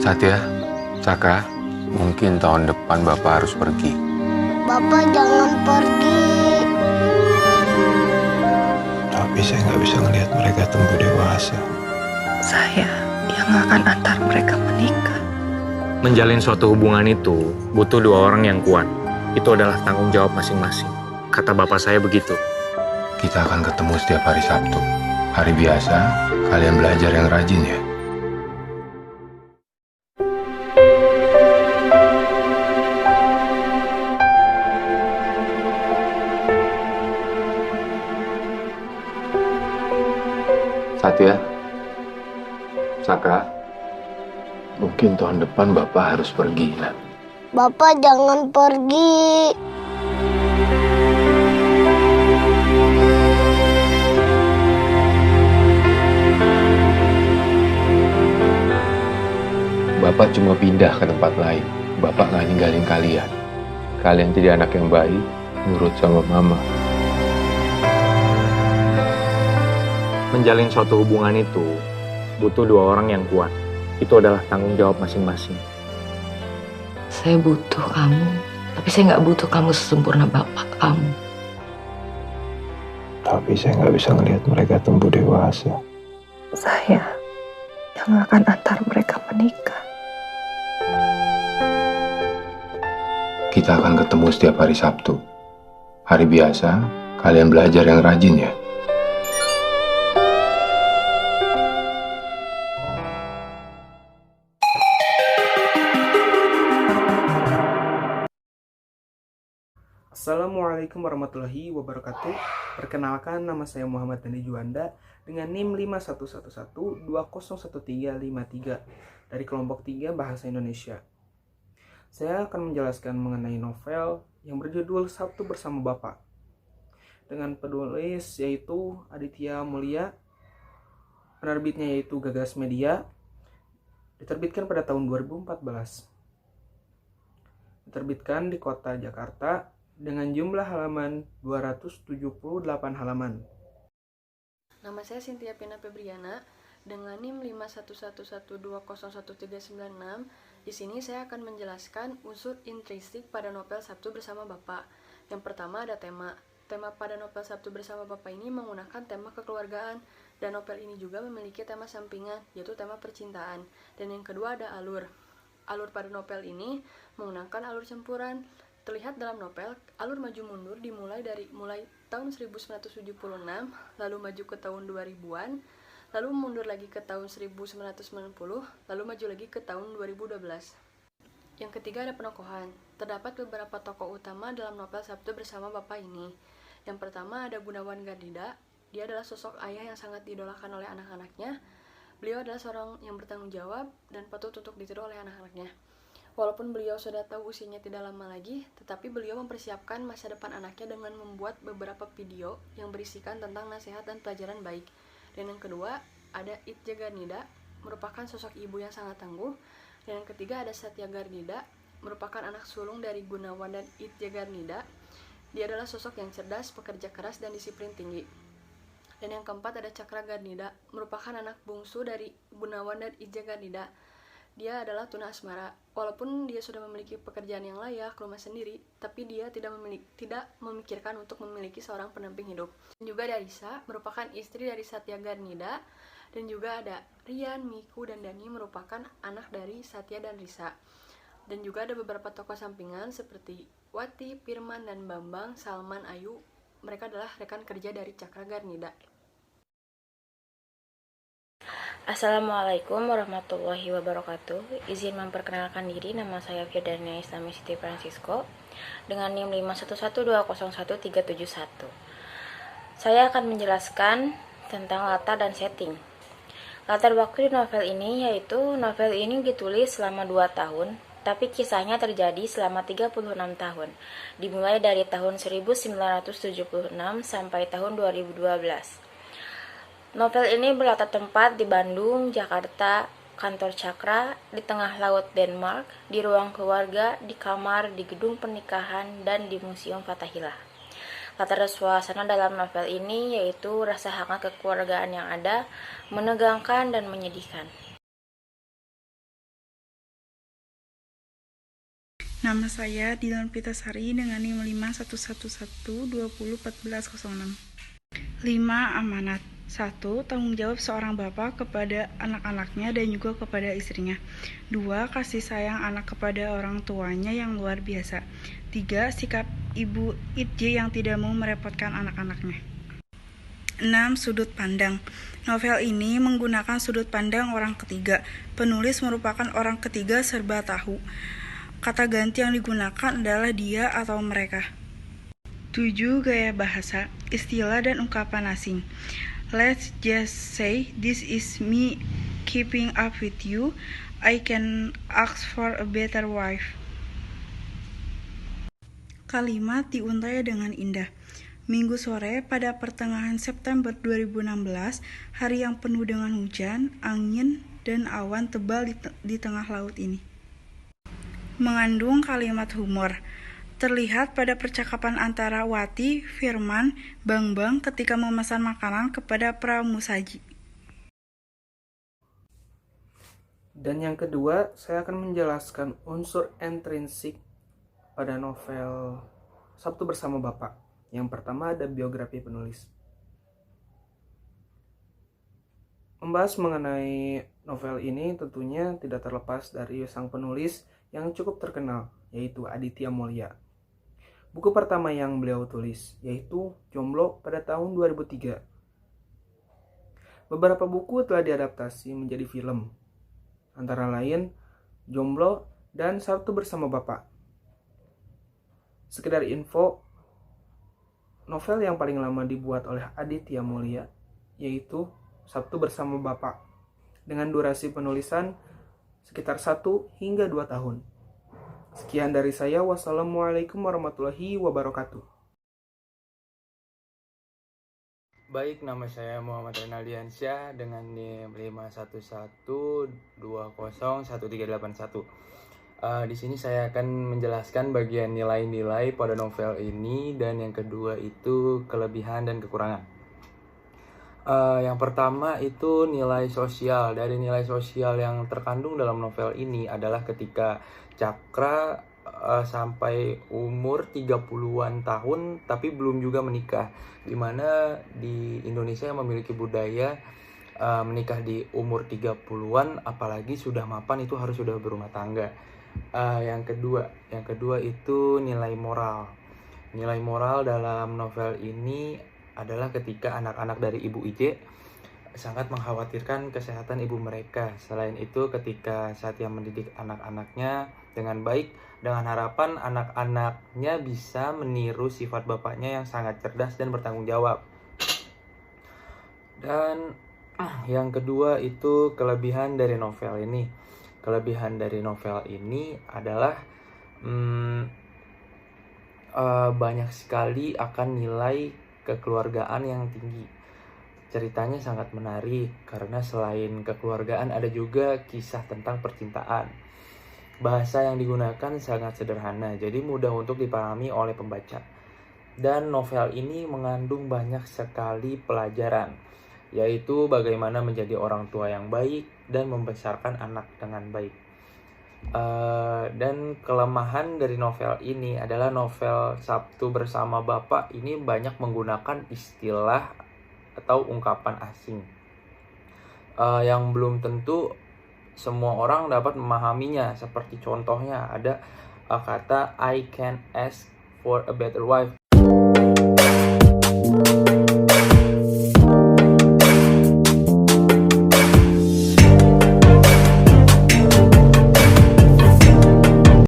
Satya, Caka, mungkin tahun depan Bapak harus pergi. Bapak jangan pergi. Tapi saya nggak bisa ngelihat mereka tumbuh dewasa. Saya yang akan antar mereka menikah. Menjalin suatu hubungan itu butuh dua orang yang kuat. Itu adalah tanggung jawab masing-masing. Kata bapak saya begitu. Kita akan ketemu setiap hari Sabtu. Hari biasa, kalian belajar yang rajin ya. Satya, Saka, mungkin tahun depan Bapak harus pergi, nak. Bapak jangan pergi. Bapak cuma pindah ke tempat lain. Bapak nggak ninggalin kalian. Kalian jadi anak yang baik, nurut sama mama. Menjalin suatu hubungan itu butuh dua orang yang kuat. Itu adalah tanggung jawab masing-masing. Saya butuh kamu, tapi saya nggak butuh kamu sesempurna bapak kamu. Tapi saya nggak bisa ngelihat mereka tumbuh dewasa. Saya yang akan antar mereka menikah. Kita akan ketemu setiap hari Sabtu. Hari biasa, kalian belajar yang rajin ya. Assalamualaikum warahmatullahi wabarakatuh. Perkenalkan, nama saya Muhammad Dani Juanda dengan NIM 5111201353 dari kelompok 3 Bahasa Indonesia. Saya akan menjelaskan mengenai novel yang berjudul Sabtu Bersama Bapak dengan penulis yaitu Aditya Mulia, penerbitnya yaitu Gagas Media, diterbitkan pada tahun 2014. Diterbitkan di kota Jakarta dengan jumlah halaman 278 halaman. Nama saya Cynthia Pina Febriana dengan NIM 5111201396. Di sini saya akan menjelaskan unsur intrinsik pada novel Sabtu Bersama Bapak. Yang pertama ada tema. Tema pada novel Sabtu Bersama Bapak ini menggunakan tema kekeluargaan, dan novel ini juga memiliki tema sampingan, yaitu tema percintaan. Dan yang kedua ada alur. Alur pada novel ini menggunakan alur campuran. Terlihat dalam novel, alur maju mundur dimulai dari tahun 1976, lalu maju ke tahun 2000-an, lalu mundur lagi ke tahun 1990, lalu maju lagi ke tahun 2012. Yang ketiga ada penokohan. Terdapat beberapa tokoh utama dalam novel Sabtu Bersama Bapak ini. Yang pertama ada Gunawan Gardida. Dia adalah sosok ayah yang sangat diidolakan oleh anak-anaknya. Beliau adalah seorang yang bertanggung jawab dan patut untuk ditiru oleh anak-anaknya. Walaupun beliau sudah tahu usianya tidak lama lagi, tetapi beliau mempersiapkan masa depan anaknya dengan membuat beberapa video yang berisikan tentang nasihat dan pelajaran baik. Dan yang kedua, ada Itje Garnida, merupakan sosok ibu yang sangat tangguh. Dan yang ketiga ada Satya Garnida, merupakan anak sulung dari Gunawan dan Itje Garnida. Dia adalah sosok yang cerdas, pekerja keras, dan disiplin tinggi. Dan yang keempat ada Cakra Garnida, merupakan anak bungsu dari Gunawan dan Itje Garnida. Dia adalah tuna asmara. Walaupun dia sudah memiliki pekerjaan yang layak, rumah sendiri, tapi dia tidak memikirkan untuk memiliki seorang pendamping hidup. Dan juga ada Risa, merupakan istri dari Satya Garnida. Dan juga ada Rian, Miku, dan Dani, merupakan anak dari Satya dan Risa. Dan juga ada beberapa tokoh sampingan seperti Wati, Firman, dan Bambang, Salman, Ayu. Mereka adalah rekan kerja dari Cakra Garnida. Assalamualaikum warahmatullahi wabarakatuh. Izin memperkenalkan diri, nama saya Firdania Islami Siti Francisco dengan NIM 5111201371. Saya akan menjelaskan tentang latar dan setting. Latar waktu di novel ini yaitu novel ini ditulis selama 2 tahun, tapi kisahnya terjadi selama 36 tahun, dimulai dari tahun 1976 sampai tahun 2012. Novel ini berlatar tempat di Bandung, Jakarta, kantor Cakra, di tengah laut Denmark, di ruang keluarga, di kamar, di gedung pernikahan, dan di Museum Fathahillah. Latar suasana dalam novel ini yaitu rasa hangat kekeluargaan yang ada, menegangkan dan menyedihkan. Nama saya Dilan Pitasari dengan NIM 5111201406. 5. Amanat. 1. Tanggung jawab seorang bapak kepada anak-anaknya dan juga kepada istrinya. 2. Kasih sayang anak kepada orang tuanya yang luar biasa. 3. Sikap Ibu Itje yang tidak mau merepotkan anak-anaknya. 6. Sudut pandang. Novel ini menggunakan sudut pandang orang ketiga. Penulis merupakan orang ketiga serba tahu. Kata ganti yang digunakan adalah dia atau mereka. 7. Gaya bahasa, istilah dan ungkapan asing. Let's just say this is me keeping up with you. I can ask for a better wife. Kalimat diuntai dengan indah. Minggu sore pada pertengahan September 2016, hari yang penuh dengan hujan, angin, dan awan tebal di tengah laut ini. Mengandung kalimat humor. Terlihat pada percakapan antara Wati, Firman, Bambang ketika memesan makanan kepada pramusaji. Dan yang kedua, saya akan menjelaskan unsur intrinsik pada novel Sabtu Bersama Bapak. Yang pertama ada biografi penulis. Membahas mengenai novel ini tentunya tidak terlepas dari sang penulis yang cukup terkenal, yaitu Aditya Mulia. Buku pertama yang beliau tulis yaitu Jomblo pada tahun 2003. Beberapa buku telah diadaptasi menjadi film, antara lain Jomblo dan Sabtu Bersama Bapak. Sekedar info, novel yang paling lama dibuat oleh Aditya Mulia yaitu Sabtu Bersama Bapak dengan durasi penulisan sekitar 1 hingga 2 tahun. Sekian dari saya. Wassalamualaikum warahmatullahi wabarakatuh. Baik, nama saya Muhammad Renaldiansyah dengan NIM 511201381. Di sini saya akan menjelaskan bagian nilai-nilai pada novel ini, dan yang kedua itu kelebihan dan kekurangan. Yang pertama itu nilai sosial. Dari nilai sosial yang terkandung dalam novel ini adalah ketika Cakra sampai umur 30-an tahun tapi belum juga menikah, dimana di Indonesia yang memiliki budaya menikah di umur 30-an, apalagi sudah mapan itu harus sudah berumah tangga. Yang kedua itu nilai moral. Nilai moral dalam novel ini adalah ketika anak-anak dari Ibu Ije sangat mengkhawatirkan kesehatan ibu mereka. Selain itu, ketika Satya mendidik anak-anaknya dengan baik, dengan harapan anak-anaknya bisa meniru sifat bapaknya yang sangat cerdas dan bertanggung jawab. Dan yang kedua itu kelebihan dari novel ini. Kelebihan dari novel ini adalah banyak sekali akan nilai kekeluargaan yang tinggi. Ceritanya sangat menarik karena selain kekeluargaan ada juga kisah tentang percintaan. Bahasa yang digunakan sangat sederhana, jadi mudah untuk dipahami oleh pembaca. Dan novel ini mengandung banyak sekali pelajaran, yaitu bagaimana menjadi orang tua yang baik dan membesarkan anak dengan baik. Dan kelemahan dari novel ini adalah novel Sabtu Bersama Bapak ini banyak menggunakan istilah atau ungkapan asing yang belum tentu semua orang dapat memahaminya. Seperti contohnya ada kata I can ask for a better wife.